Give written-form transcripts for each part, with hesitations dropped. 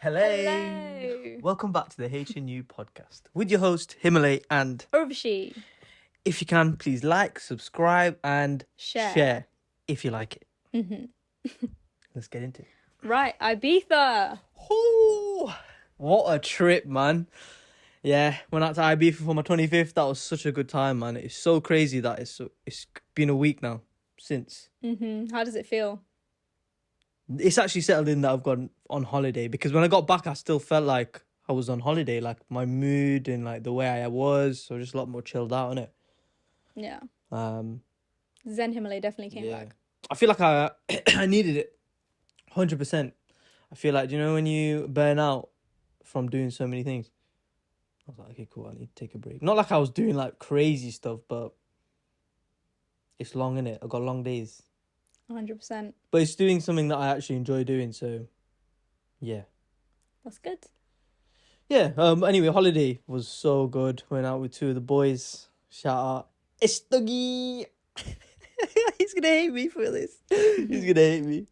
Hello. Hello. Welcome back to the H&U podcast with your host, Himalay. And Urvashi. if you can, please like, subscribe, and Share. if you like it. Mm-hmm. Let's get into it. Right, Ibiza. Oh, what a trip, man. Yeah, went out to Ibiza for my 25th. That was such a good time, man. It's so crazy that it's been a week now since. Mm-hmm. How does it feel? It's actually settled in that I've gone on holiday, because when I got back, I still felt like I was on holiday. Like my mood and like the way I was, so just a lot more chilled out, innit? Yeah. Um, Zen Himalay definitely came back. I feel like I I needed it, 100%. I feel like, do you know when you burn out from doing so many things? I was like, okay, cool. I need to take a break. Not like I was doing like crazy stuff, but it's long, innit? I got long days. 100%. But it's doing something that I actually enjoy doing. So, yeah. That's good. Yeah. Anyway, holiday was so good. Went out with two of the boys. Shout out Estoggy. He's gonna hate me for this. He's gonna hate me.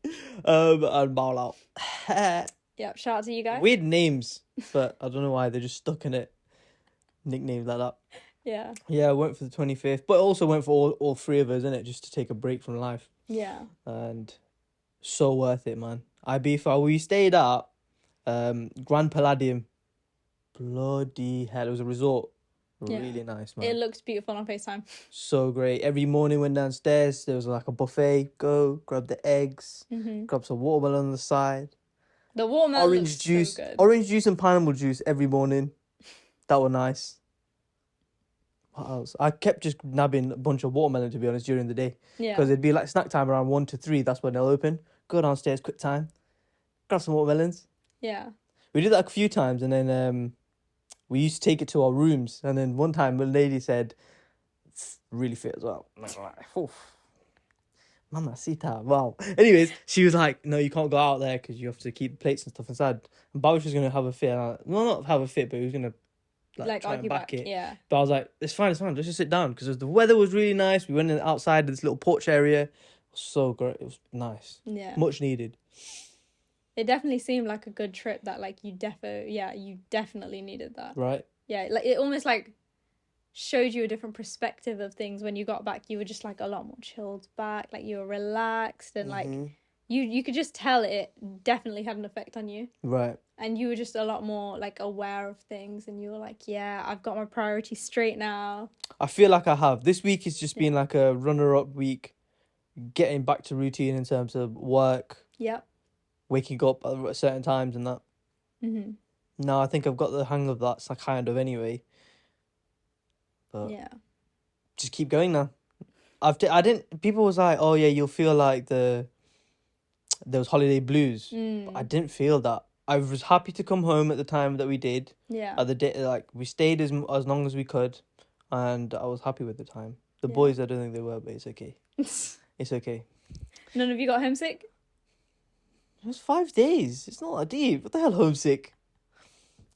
And Bowl out. Yeah, shout out to you guys. Weird names, but I don't know why they're just stuck in it. Nicknames like that. Yeah. Yeah, I went for the 25th, but also went for all three of us, innit? Just to take a break from life. Yeah. And so worth it, man. Ibiza, we stayed at Grand Palladium. Bloody hell, it was a resort. Really nice, man. It looks beautiful on FaceTime. So great. Every morning went downstairs, there was like a buffet. Go, grab the eggs, grab some watermelon on the side. The watermelon Orange juice. so good. Orange juice and pineapple juice every morning. That was nice. What else? I kept just nabbing a bunch of watermelon, to be honest, during the day. Yeah. Because it'd be like snack time around 1 to 3. That's when they'll open. Go downstairs, quick time. Grab some watermelons. Yeah. We did that a few times, and then we used to take it to our rooms. And then one time, a lady said, it's really fit as well. And I was like, oof. Mamacita, wow. Anyways, she was like, no, you can't go out there because you have to keep plates and stuff inside. And Bawish was going to have a fit. Well, not have a fit, but he was going to try and back it. Yeah. But I was like, it's fine. Let's just sit down, because the weather was really nice. We went outside this little porch area. It was so great. It was nice. Yeah. Much needed. It definitely seemed like a good trip that like you definitely needed that. Right? Yeah, like it almost like showed you a different perspective of things. When you got back, you were just like a lot more chilled back, like you were relaxed, and like you could just tell it definitely had an effect on you. Right. And you were just a lot more like aware of things, and you were like, yeah, I've got my priorities straight now. I feel like I have. This week has just been like a runner-up week, getting back to routine in terms of work. Yep. Waking up at certain times and that. Mm-hmm. No, I think I've got the hang of that, so kind of anyway. But yeah. Just keep going now. People was like, oh yeah, you'll feel like there was holiday blues. But I didn't feel that. I was happy to come home at the time that we did. Yeah. At the day, like we stayed as long as we could, and I was happy with the time. The boys, I don't think they were, but it's okay. It's okay. None of you got homesick? It was 5 days. It's not that deep. What the hell, homesick?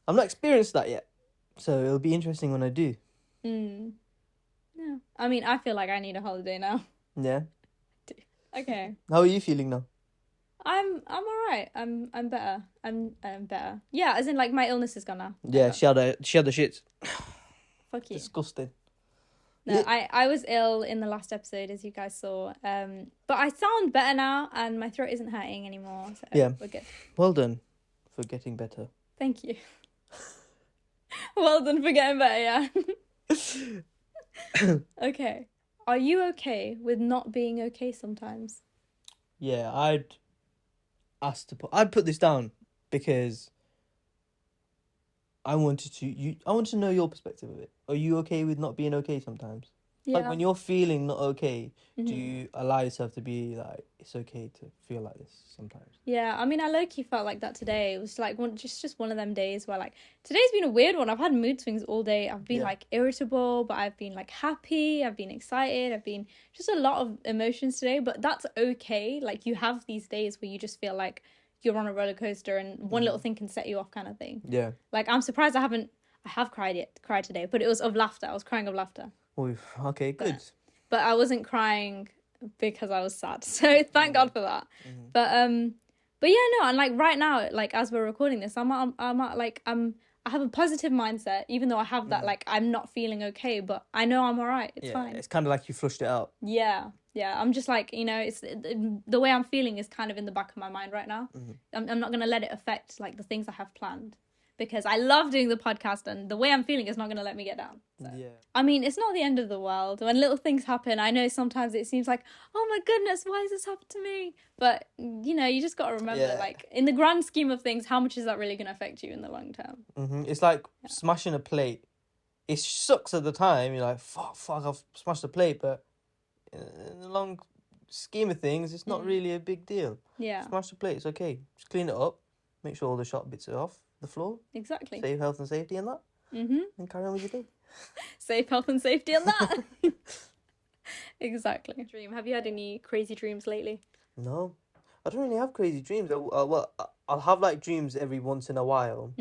I'm not experienced that yet, so it'll be interesting when I do. Yeah. I mean, I feel like I need a holiday now. Yeah. Okay. How are you feeling now? I'm alright. I'm better. I'm better. Yeah, as in like my illness is gone now. Yeah, she had the shits. Fuck you. Disgusting. No, I was ill in the last episode, as you guys saw. But I sound better now, and my throat isn't hurting anymore. So yeah, we're good. Well done for getting better. Thank you. Well done for getting better. Yeah. Okay. Are you okay with not being okay sometimes? Yeah, I'd put this down because I want to know your perspective of it. Are you okay with not being okay sometimes? Yeah. Like when you're feeling not okay, do you allow yourself to be like, it's okay to feel like this sometimes? Yeah, I mean, I low-key felt like that today. It was like just one of them days where like, today's been a weird one. I've had mood swings all day. I've been like irritable, but I've been like happy. I've been excited. I've been just a lot of emotions today, but that's okay. Like you have these days where you just feel like you're on a roller coaster and one little thing can set you off kind of thing. Yeah. Like I'm surprised I have cried today, but it was of laughter. I was crying of laughter. Okay, good. But I wasn't crying because I was sad. So thank God for that. But yeah, no, and like right now, like as we're recording this, I have a positive mindset, even though I have that like I'm not feeling okay, but I know I'm all right. It's fine. It's kind of like you flushed it out. Yeah, yeah. I'm just like, it's the way I'm feeling is kind of in the back of my mind right now. I'm not gonna let it affect like the things I have planned, because I love doing the podcast, and the way I'm feeling is not gonna let me get down. So. Yeah. I mean, it's not the end of the world. When little things happen, I know sometimes it seems like, oh my goodness, why has this happened to me? But, you just got to remember, like, in the grand scheme of things, how much is that really going to affect you in the long term? It's like smashing a plate. It sucks at the time. You're like, fuck, I've smashed the plate. But in the long scheme of things, it's not really a big deal. Yeah. Smash the plate, it's okay. Just clean it up. Make sure all the sharp bits are off the floor. Exactly. Save health and safety and that. And carry on with your day. Safe health and safety and that. Exactly. Dream. Have you had any crazy dreams lately? No. I don't really have crazy dreams. I'll have like dreams every once in a while,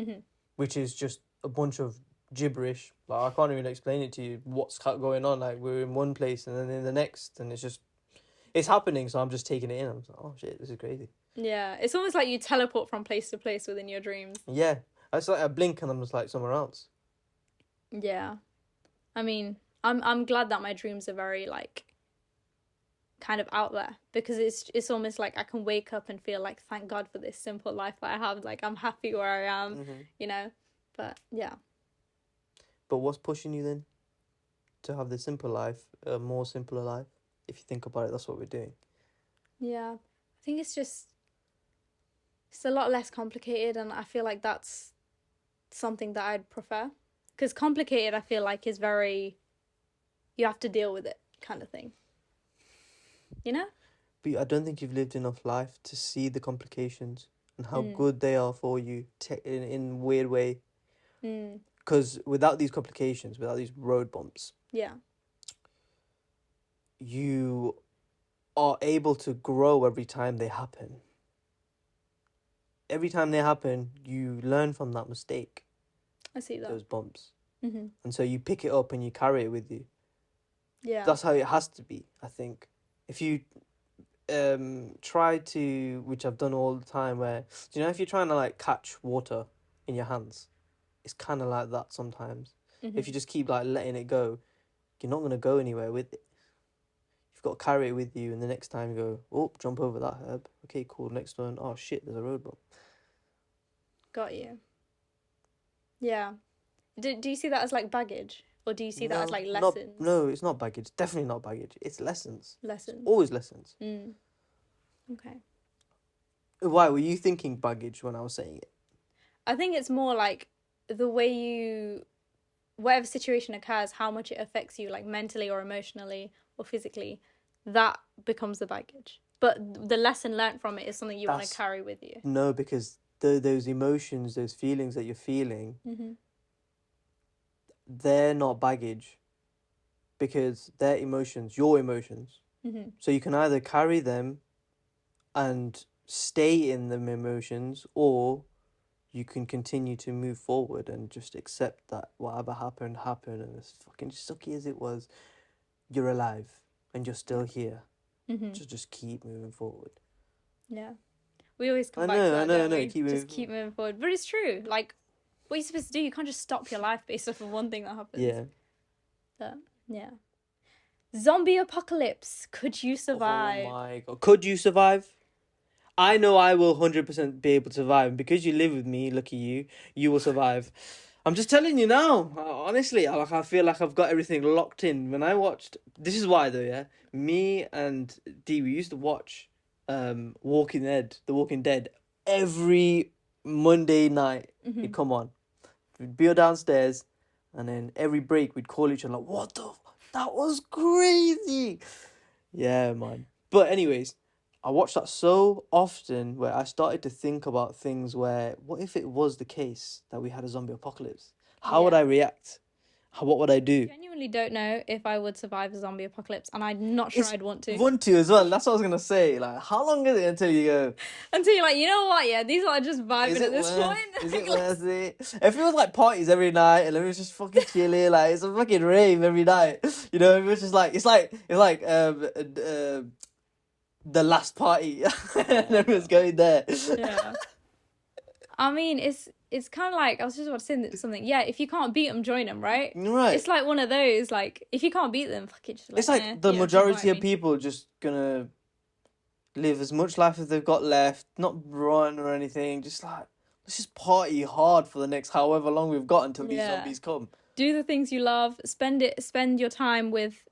which is just a bunch of gibberish. Like I can't even explain it to you what's going on. Like we're in one place and then in the next, and it's happening. So I'm just taking it in. I'm like, oh shit, this is crazy. Yeah, it's almost like you teleport from place to place within your dreams. Yeah, it's like I blink and I'm just like somewhere else. Yeah, I mean, I'm glad that my dreams are very like kind of out there, because it's almost like I can wake up and feel like, thank God for this simple life that I have. Like I'm happy where I am, But yeah. But what's pushing you then to have the simple life, a more simpler life? If you think about it, that's what we're doing. Yeah, I think it's a lot less complicated, and I feel like that's something that I'd prefer. Because complicated, I feel like, is very, you have to deal with it kind of thing. You know? But I don't think you've lived enough life to see the complications and how good they are for you in a weird way. Because without these complications, without these road bumps, you are able to grow every time they happen. Every time they happen, you learn from that mistake. I see that. Those bumps. And so you pick it up and you carry it with you. Yeah. That's how it has to be, I think. If you try to, which I've done all the time, where, if you're trying to like catch water in your hands, it's kind of like that sometimes. If you just keep like letting it go, you're not going to go anywhere with it. You've got to carry it with you, and the next time you go, oh, jump over that herb. Okay, cool. Next one, oh shit, there's a road bump. Got you. Yeah. Do you see that as like baggage? Or do you see that as like lessons? No, it's not baggage. Definitely not baggage. It's lessons. Lessons. It's always lessons. Okay. Why were you thinking baggage when I was saying it? I think it's more like the way whatever situation occurs, how much it affects you, like mentally or emotionally or physically, that becomes the baggage. But the lesson learnt from it is something you want to carry with you. No, because those emotions, those feelings that you're feeling, they're not baggage, because they're emotions, your emotions. So you can either carry them and stay in them emotions, or you can continue to move forward and just accept that whatever happened, and as fucking sucky as it was, you're alive and you're still here. Just keep moving forward. Yeah. We always come back to that, don't we? Keep moving forward. But it's true. Like, what are you supposed to do? You can't just stop your life based off of one thing that happens. Yeah. But, yeah. Zombie apocalypse. Could you survive? Oh my God. Could you survive? I know I will 100% be able to survive. Because you live with me, lucky you, you will survive. I'm just telling you now. Honestly, I feel like I've got everything locked in. When I watched... This is why, though, yeah? Me and Dee, we used to watch The Walking Dead every Monday night. It'd come on. We'd be downstairs, and then every break we'd call each other like, what the... That was crazy. Yeah, man. But anyways, I watched that so often where I started to think about things where, what if it was the case that we had a zombie apocalypse? How would I react? What would I do? I genuinely don't know if I would survive a zombie apocalypse, and I'm not sure I'd want to. Want to as well. That's what I was going to say. Like, how long is it until you go... Until you're like, you know what, yeah, these are just vibing at this point. Is it worth it? It feels like parties every night, and it was just fucking chilling. Like, it's a fucking rave every night. You know, it was just like... It's like the last party. And everyone's going there. Yeah. I mean, it's kind of like, I was just about to say something. Yeah, if you can't beat them, join them, right? Right. It's like one of those, like, if you can't beat them, fuck it. Just It's like the you don't have to majority invite of me. people just gonna live as much life as they've got left, not run or anything. Just like, let's just party hard for the next however long we've got until these Yeah. zombies come. Do the things you love. Spend your time with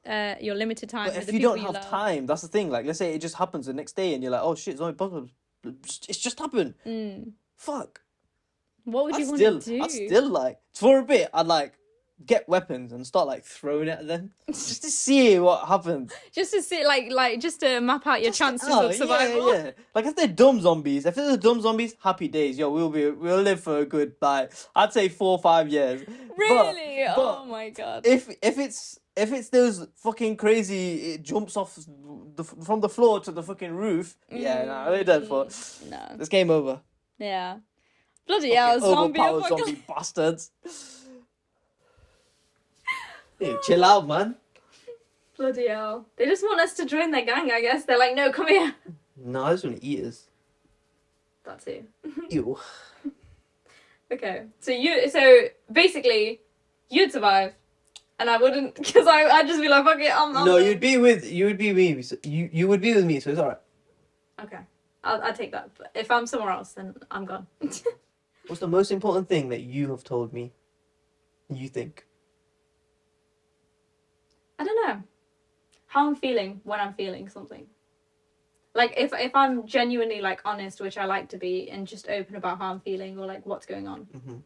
your limited time But with if the you people don't have love. time, that's the thing. Like, let's say it just happens the next day, and you're like, "Oh shit, zombie apocalypse! It's just happened." Fuck. What would you want to do? I'd still like for a bit. I'd like get weapons and start like throwing at them just to see what happens. Just to see, like, just to map out your chances of survival. Yeah. Like if they're dumb zombies, happy days. Yo, we'll live for a good like I'd say 4 or 5 years. Really? But Oh my god. if it's those fucking crazy, it jumps off from the floor to the fucking roof. Yeah, nah, they're dead for. No. It's game over. Yeah. Bloody hell, zombie Overpowered apocalypse. zombie bastards. Hey, chill out, man. Bloody hell. They just want us to join their gang, I guess. They're like, no, come here. No, I just want to eat us. That too. Ew. Okay. So basically, you'd survive. And I wouldn't, because I'd just be like, fuck it, I'm No, you'd be with me. So you would be with me, so it's alright. Okay. I'll take that. But if I'm somewhere else, then I'm gone. What's the most important thing that you have told me? You think? I don't know. How I'm feeling when I'm feeling something. Like, if I'm genuinely, like, honest, which I like to be, and just open about how I'm feeling or, like, what's going on. Mm-hmm.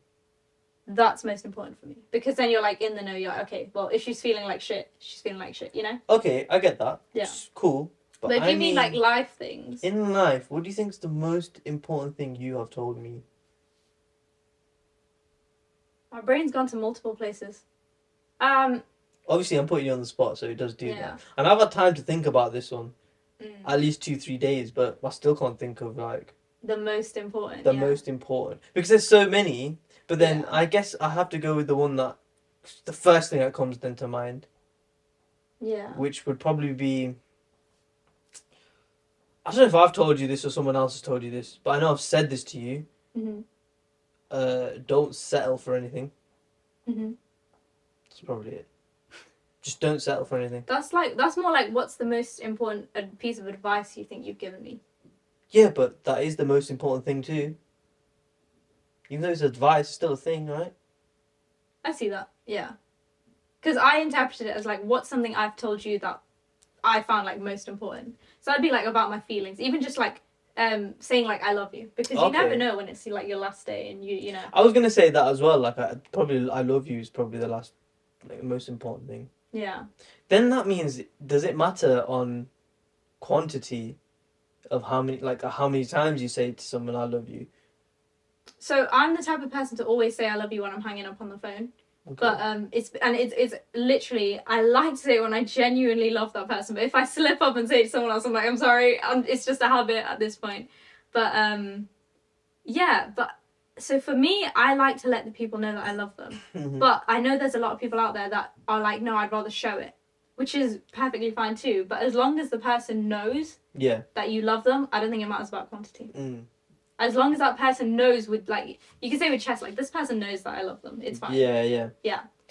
That's most important for me. Because then you're, like, in the know. You're like, okay, well, if she's feeling like shit, she's feeling like shit, you know? Okay, I get that. Yeah. It's cool. But if you mean, like, life things. In life, what do you think is the most important thing you have told me? My brain's gone to multiple places. Obviously, I'm putting you on the spot, so it does do Yeah. that. And I've had time to think about this one. Mm. At least 2-3 days, but I still can't think of, like... The most important, The most important. Because there's so many, but then Yeah. I guess I have to go with the one that... The first thing that comes then to mind. Yeah. Which would probably be... I don't know if I've told you this or someone else has told you this, but I know I've said this to you. Mm-hmm. Don't settle for anything. Mm-hmm. That's probably it. Just don't settle for anything. That's more like, what's the most important piece of advice you think you've given me? Yeah, but that is the most important thing too. Even though it's advice, it's still a thing, right? I see that, yeah. Because I interpreted it as, like, what's something I've told you that I found, like, most important. So I'd be, like, about my feelings. Even just, like, saying, like, I love you. Because you never know when it's, like, your last day and you know. I was going to say that as well. Like, I love you is probably the last, like, most important thing. Yeah. Then that means, does it matter on quantity of how many times you say to someone, I love you? So I'm the type of person to always say I love you when I'm hanging up on the phone. Okay. But it's literally, I like to say it when I genuinely love that person. But if I slip up and say to someone else, I'm like, I'm sorry, it's just a habit at this point. But yeah, but so for me, I like to let the people know that I love them. Mm-hmm. But I know there's a lot of people out there that are like, no, I'd rather show it, which is perfectly fine too. But as long as the person knows that you love them, I don't think it matters about quantity. Mm. As long as that person knows, with, like, you can say with chess, like, this person knows that I love them, it's fine. Yeah.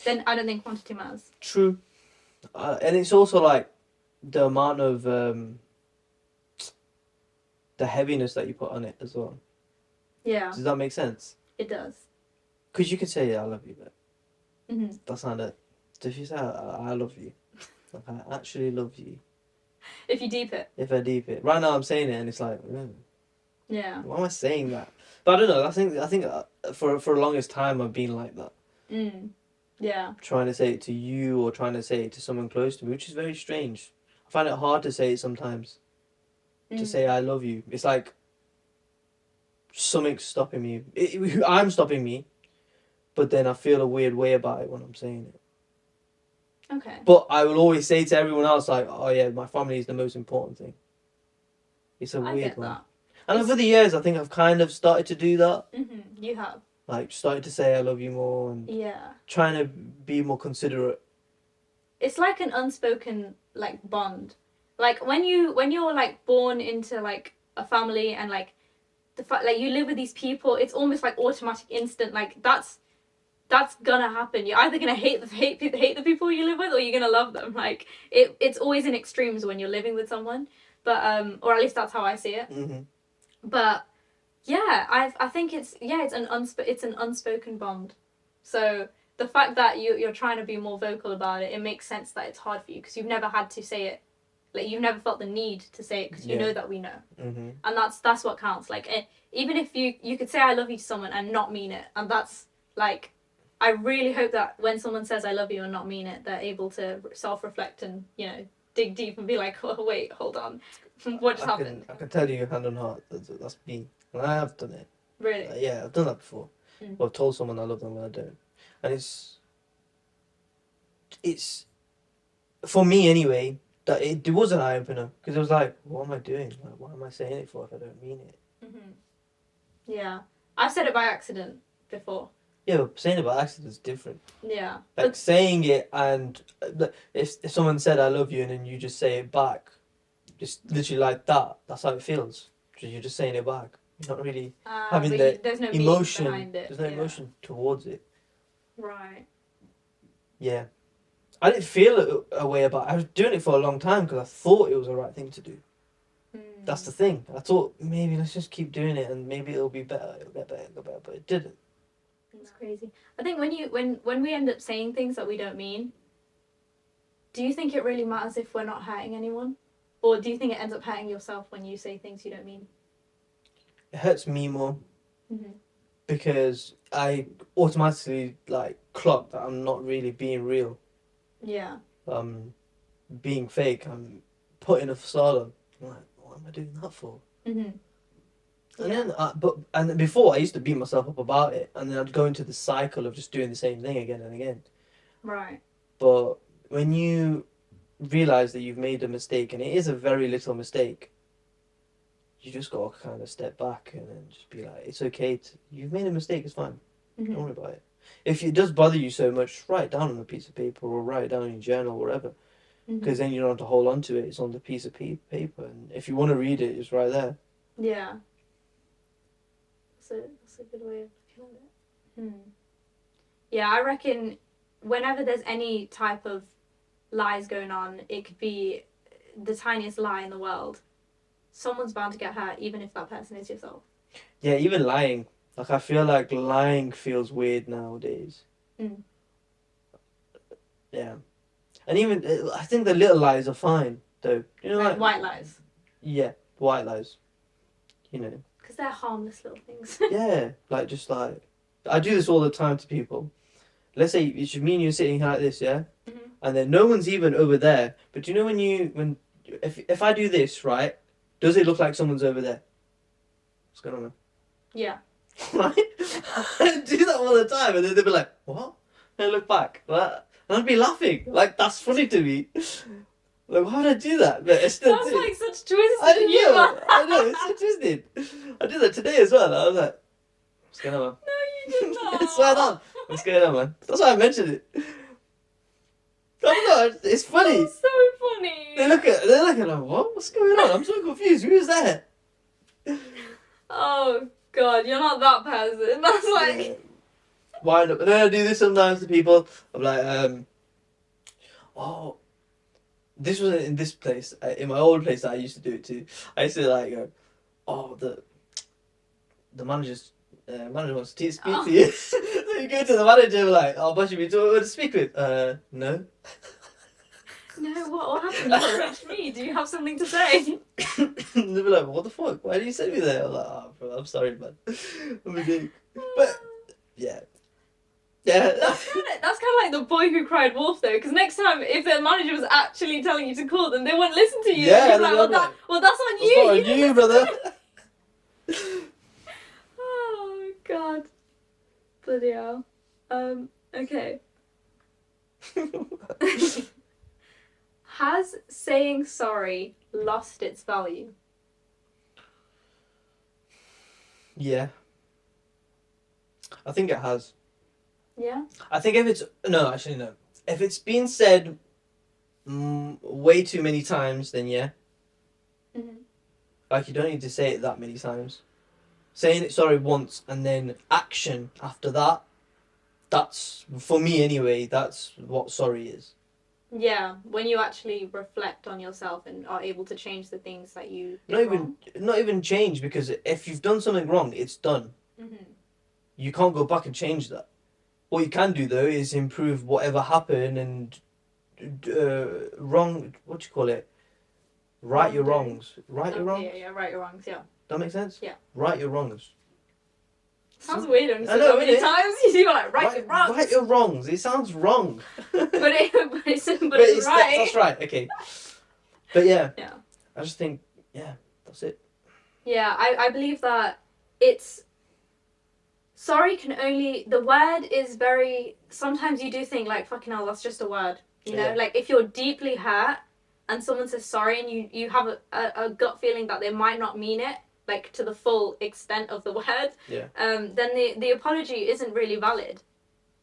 Then I don't think quantity matters. True. And it's also like the amount of the heaviness that you put on it as well. Yeah. Does that make sense? It does. Because you could say, yeah, I love you, but that's not it. So if you say, I love you, like, I actually love you. If you deep it. If I deep it. Right now I'm saying it and it's like, yeah. Why am I saying that? But I don't know. I think for the longest time I've been like that. Mm. Yeah. Trying to say it to you or trying to say it to someone close to me, which is very strange. I find it hard to say it sometimes. To say I love you. It's like something's stopping me. I'm stopping me. But then I feel a weird way about it when I'm saying it. Okay. But I will always say to everyone else, like, oh yeah, my family is the most important thing. It's a weird one. That. And over the years, I think I've kind of started to do that. Mm-hmm. You have. Like, started to say I love you more and trying to be more considerate. It's like an unspoken, like, bond Like when you're like born into like a family and like the fact like you live with these people, it's almost like automatic instant like that's gonna happen. You're either gonna hate the people you live with, or you're gonna love them. Like it's always in extremes when you're living with someone. But or at least that's how I see it. Mm-hmm. But yeah, I think it's an unspoken bond. So the fact that you're trying to be more vocal about it, it makes sense that it's hard for you because you've never had to say it. Like you've never felt the need to say it because you know that we know, Mm-hmm. and that's what counts. Like even if you could say I love you to someone and not mean it, and that's like, I really hope that when someone says I love you and not mean it, they're able to self-reflect and dig deep and be like, oh wait, hold on, what just happened? I can tell you hand on heart that's me, and I have done it. Really? Yeah, I've done that before. Mm. Or I've told someone I love them when I don't, and it's for me anyway. That it was an eye opener because it was like, what am I doing? Like, why am I saying it for if I don't mean it? Mm-hmm. Yeah, I've said it by accident before. Yeah, but saying it by accident is different. Yeah, Like saying it, and if someone said I love you and then you just say it back, just literally like that, that's how it feels. You're just saying it back. You're not really having the there's no emotion. meaning behind it. There's no emotion towards it. Right. Yeah. I didn't feel a way about it. I was doing it for a long time because I thought it was the right thing to do. That's the thing. I thought maybe let's just keep doing it and maybe it'll be better. It'll get better. It'll get better. But it didn't. It's crazy. I think when we end up saying things that we don't mean, do you think it really matters if we're not hurting anyone? Or do you think it ends up hurting yourself when you say things you don't mean? It hurts me more Mm-hmm. because I automatically like clock that I'm not really being real. Yeah. Being fake. I'm putting a facade on. I'm like, what am I doing that for? Mm-hmm. And then, before I used to beat myself up about it, and then I'd go into the cycle of just doing the same thing again and again. Right. But when you realize that you've made a mistake, and it is a very little mistake, you just gotta kind of step back and then just be like, it's okay. You've made a mistake. It's fine. Mm-hmm. Don't worry about it. If it does bother you so much, write it down on a piece of paper or write it down in your journal or whatever. Because then you don't have to hold on to it. It's on the piece of paper, and if you want to read it, it's right there. Yeah. That's a good way of looking at it. Yeah, I reckon whenever there's any type of lies going on, it could be the tiniest lie in the world. Someone's bound to get hurt, even if that person is yourself. Yeah, even lying. Like, I feel like lying feels weird nowadays. Yeah. And even, I think the little lies are fine, though. You know, like white lies. Yeah, white lies. You know. Because they're harmless little things. Yeah, like, just like, I do this all the time to people. Let's say it should mean you're sitting here like this, yeah? Mm-hmm. And then no one's even over there. But do you know if I do this, right, does it look like someone's over there? What's going on, man? Yeah. Right? I do that all the time, and then they'll be like, what? And I look back. What? And I'd be laughing. Like, that's funny to me. Like, why would I do that? But it's still That's like such twisted I know, humour. I know, it's so twisted. I did that today as well. I was like, what's going on, man? No, you did not. I swear down. What's going on, man? That's why I mentioned it. I don't know, it's funny. That's so funny. They're looking like, what? What's going on? I'm so confused. Who's that? Oh, God, you're not that person. That's like... Wind up. And then I do this sometimes to people. I'm like, oh, this wasn't in this place. In my old place that I used to do it to. I used to like go, oh, the manager wants to speak to you. So you go to the manager and be like, oh, but you be to speak with? No. No, what happened? You approached me. Do you have something to say? They'll be like, what the fuck? Why did you send me there? I'm like, oh, bro, I'm sorry, man. I'm a dick. But, yeah. Yeah. That's kind of like the boy who cried wolf, though, because next time, if their manager was actually telling you to call them, they wouldn't listen to you. Yeah, You'd be like, well, that's on you. That's not on you, brother. Oh, God. Bloody hell. Okay. Has saying sorry lost its value? Yeah. I think it has. Yeah? I think if it's... No, actually, no. If it's been said way too many times, then yeah. Mhm. Like, you don't need to say it that many times. Saying it sorry once and then action after that, that's, for me anyway, that's what sorry is. Yeah, when you actually reflect on yourself and are able to change the things that you Not did even wrong. not even change, because if you've done something wrong, it's done. Mhm. You can't go back and change that. What you can do though is improve whatever happened and wrong. What do you call it? Right your Wrongdoing. wrongs. Right your Okay, wrongs. yeah, right or wrongs, yeah. That makes sense. Yeah. Right your wrongs. Sounds weird when you I say know, that many innit? times. You like right your wrongs. Right your wrongs. It sounds wrong. But it's That's right. right. Okay. But yeah. Yeah. I just think, yeah, that's it. Yeah, I believe that it's sorry can only the word is very sometimes you do think like fucking hell, that's just a word. You know? Yeah. Like if you're deeply hurt and someone says sorry and you have a gut feeling that they might not mean it, like to the full extent of the word, Yeah. then the apology isn't really valid.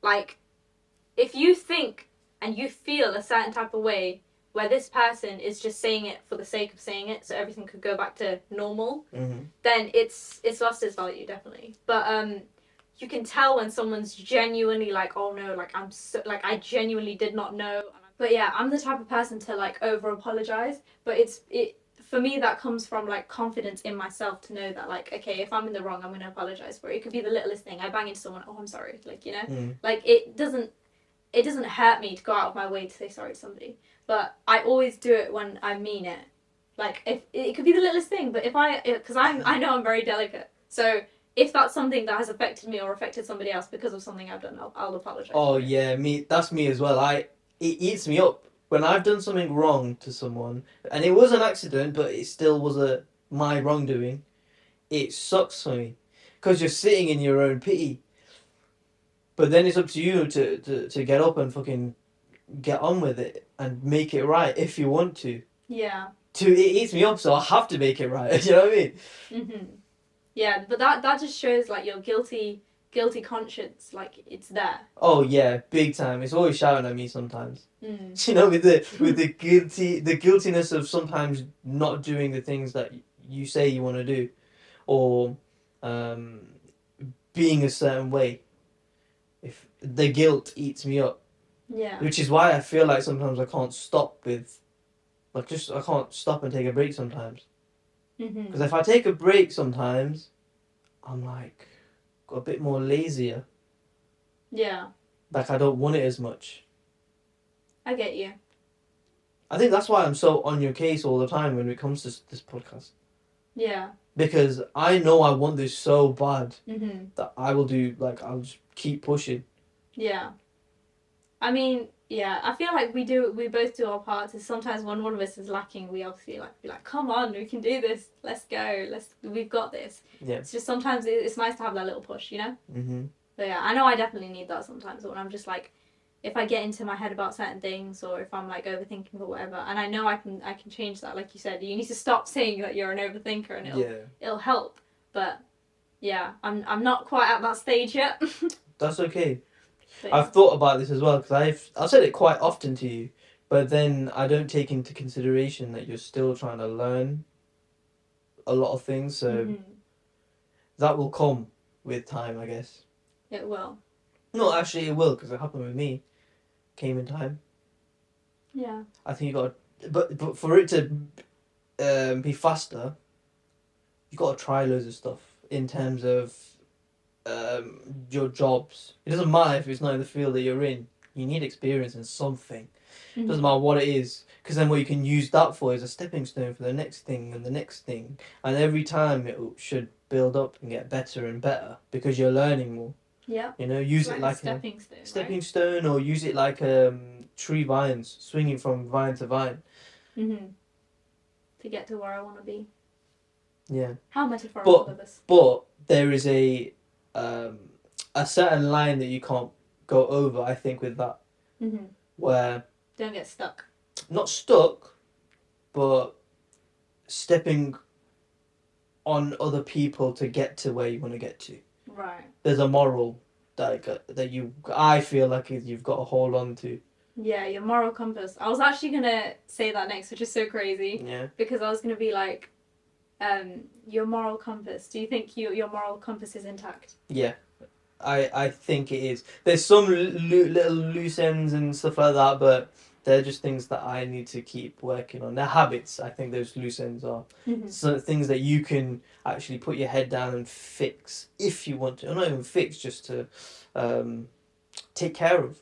Like if you think and you feel a certain type of way where this person is just saying it for the sake of saying it so everything could go back to normal, then it's lost its value, definitely. But you can tell when someone's genuinely like, oh no, like I'm so like I genuinely did not know. But yeah, I'm the type of person to like over apologize, but it for me that comes from like confidence in myself to know that like, okay, if I'm in the wrong, I'm going to apologize for it. It could be the littlest thing. I bang into someone, oh I'm sorry, like, you know. Like it doesn't hurt me to go out of my way to say sorry to somebody, but I always do it when I mean it. Like if it could be the littlest thing, but if because I know I'm very delicate, so if that's something that has affected me or affected somebody else because of something I've done, I'll apologize. Oh yeah, me. That's me as well. It eats me up when I've done something wrong to someone, and it was an accident, but it still was my wrongdoing. It sucks for me, because you're sitting in your own pity. But then it's up to you to get up and fucking get on with it and make it right if you want to. Yeah. It eats me up, so I have to make it right. You know what I mean? Mhm. Yeah, but that just shows like your guilty conscience, like it's there. Oh yeah, big time. It's always shouting at me sometimes. Mm. You know, with the guiltiness of sometimes not doing the things that you say you want to do, or um, being a certain way. If the guilt eats me up, Yeah. which is why I feel like sometimes I can't stop with, like, I can't stop and take a break sometimes. Because if I take a break sometimes, I'm like got a bit more lazier. Yeah. Like I don't want it as much. I get you. I think that's why I'm so on your case all the time when it comes to this podcast. Yeah. Because I know I want this so bad Mhm. that I will do, like, I'll just keep pushing. Yeah. I mean, yeah, I feel like we both do our parts. Is sometimes when one of us is lacking, we obviously be like, come on, we can do this. Let's go. We've got this. Yeah. It's just sometimes it's nice to have that little push, you know. Mhm. But yeah, I know I definitely need that sometimes when I'm just like, if I get into my head about certain things or if I'm like overthinking or whatever, and I know I can change that. Like you said, you need to stop saying that you're an overthinker, and it'll help. But yeah, I'm not quite at that stage yet. That's okay. But, yeah. I've thought about this as well because I've said it quite often to you, but then I don't take into consideration that you're still trying to learn a lot of things. So that will come with time, I guess. It will. No, actually, it will, because it happened with me. Came in time. Yeah. I think you got, but for it to be faster, you got to try loads of stuff in terms of your jobs. It doesn't matter if it's not in the field that you're in. You need experience in something. Mm-hmm. Doesn't matter what it is, because then what you can use that for is a stepping stone for the next thing and the next thing, and every time it should build up and get better and better because you're learning more. Yeah. You know, use it like a stepping stone, or use it like tree vines, swinging from vine to vine. Mm-hmm. To get to where I want to be. Yeah. How metaphorical of this. But there is a certain line that you can't go over, I think, with that. Mm-hmm. Where don't get stuck. Not stuck, but stepping on other people to get to where you want to get to. Right. There's a moral that I feel like you've got to hold on to. Yeah, your moral compass. I was actually gonna say that next, which is so crazy. Yeah. Because I was gonna be like, your moral compass. Do you think your moral compass is intact? Yeah. I think it is. There's some little loose ends and stuff like that, but they're just things that I need to keep working on. They're habits. I think those loose ends are. So things that you can actually put your head down and fix if you want to. Or not even fix, just to take care of.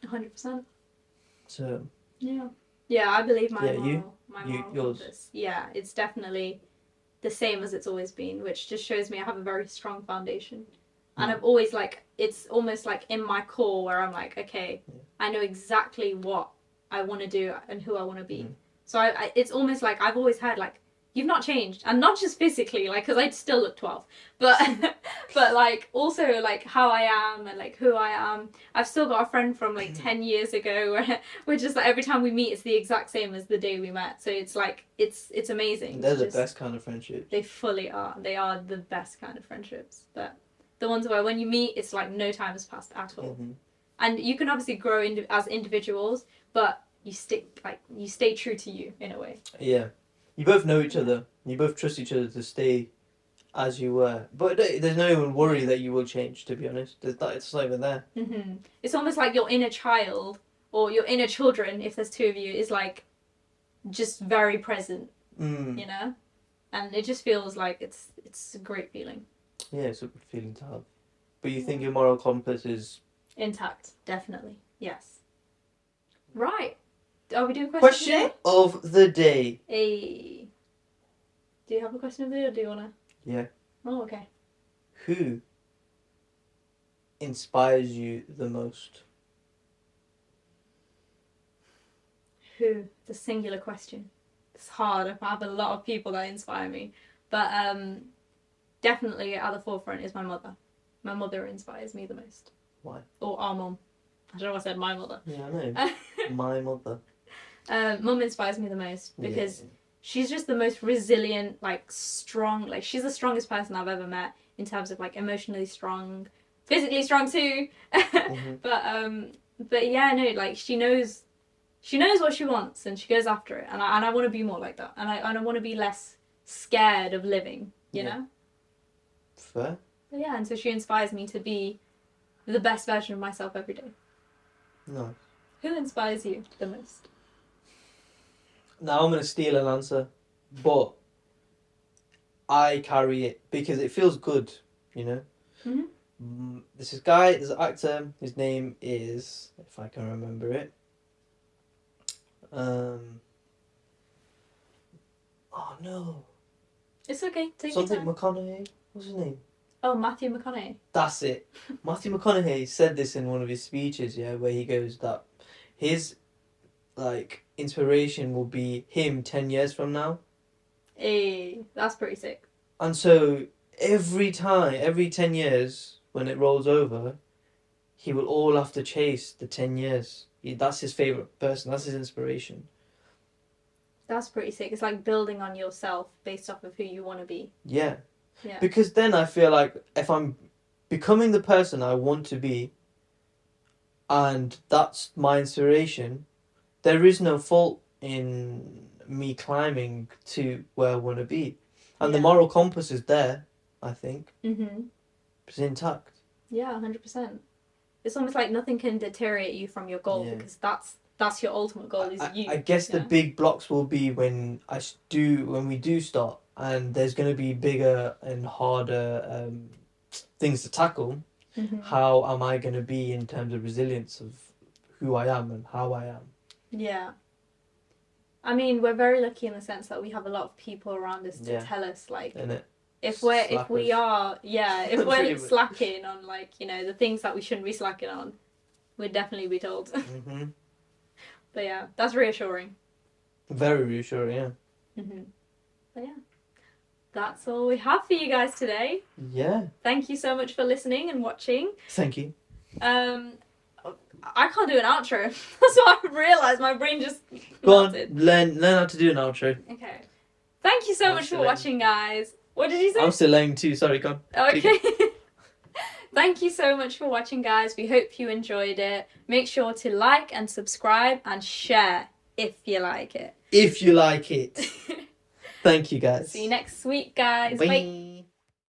100%. So. Yeah, I believe my Yeah, moral yours. compass. Yeah, it's definitely the same as it's always been, which just shows me I have a very strong foundation. And I've always it's almost like in my core where I'm like, okay, I know exactly what I want to do and who I want to be. So it's almost like I've always had like, you've not changed, and not just physically, like, because I still look 12, but but like also like how I am and like who I am. I've still got a friend from like 10 years ago where we're just like, every time we meet it's the exact same as the day we met. So it's like it's amazing. They're the best kind of friendships. They fully are. They are the best kind of friendships. But the ones where when you meet it's like no time has passed at all. And you can obviously grow as individuals, but you stay true to you in a way. Yeah. You both know each other. You both trust each other to stay as you were. But there's no even worry that you will change, to be honest. It's not even there. It's almost like your inner child or your inner children, if there's two of you, is like just very present, you know? And it just feels like it's a great feeling. Yeah, it's a good feeling to have. But you think your moral compass is... Intact, definitely. Yes. Right. Are we doing question of the day? Hey. Do you have a question of the day or do you want to? Yeah. Oh, okay. Who inspires you the most? Who? It's a singular question. It's hard. I have a lot of people that inspire me. But definitely at the forefront is my mother. My mother inspires me the most. Why? Or our mum. I don't know why I said my mother. Yeah, I know. My mother. Mum inspires me the most because she's just the most resilient, like strong. Like she's the strongest person I've ever met in terms of like emotionally strong, physically strong too. But yeah, no, like she knows what she wants and she goes after it, and I want to be more like that, and I want to be less scared of living, you know. Fair. But yeah, and so she inspires me to be the best version of myself every day. Nice. Who inspires you the most? Now I'm going to steal an answer, but I carry it because it feels good, you know? This is there's an actor, his name is, if I can remember it, oh no. It's okay, take Something your time. McConaughey? What's his name? Oh, Matthew McConaughey. That's it. Matthew McConaughey said this in one of his speeches, where he goes that his like inspiration will be him 10 years from now. Hey, that's pretty sick. And so every 10 years when it rolls over, he will all have to chase the 10 years. That's his favourite person, that's his inspiration. That's pretty sick. It's like building on yourself based off of who you want to be. Yeah. Yeah. Because then I feel like if I'm becoming the person I want to be, and that's my inspiration, there is no fault in me climbing to where I want to be. And the moral compass is there, I think. It's intact. Yeah, 100%. It's almost like nothing can deteriorate you from your goal because that's your ultimate goal is you. I guess the big blocks will be when we do start, and there's going to be bigger and harder things to tackle. How am I going to be in terms of resilience of who I am and how I am? Yeah. I mean, we're very lucky in the sense that we have a lot of people around us to tell us, like, if we're slacking on, like, you know, the things that we shouldn't be slacking on, we'd definitely be told. But yeah, that's reassuring. Very reassuring, yeah. But yeah, that's all we have for you guys today. Yeah. Thank you so much for listening and watching. Thank you. I can't do an outro. That's what I've realised. My brain just melted. Go on, learn how to do an outro. Okay. Thank you so much for watching, guys. What did you say? I'm still learning too. Sorry, go on. Okay. Thank you so much for watching, guys. We hope you enjoyed it. Make sure to like and subscribe and share if you like it. If you like it. Thank you, guys. See you next week, guys. Bye. Bye.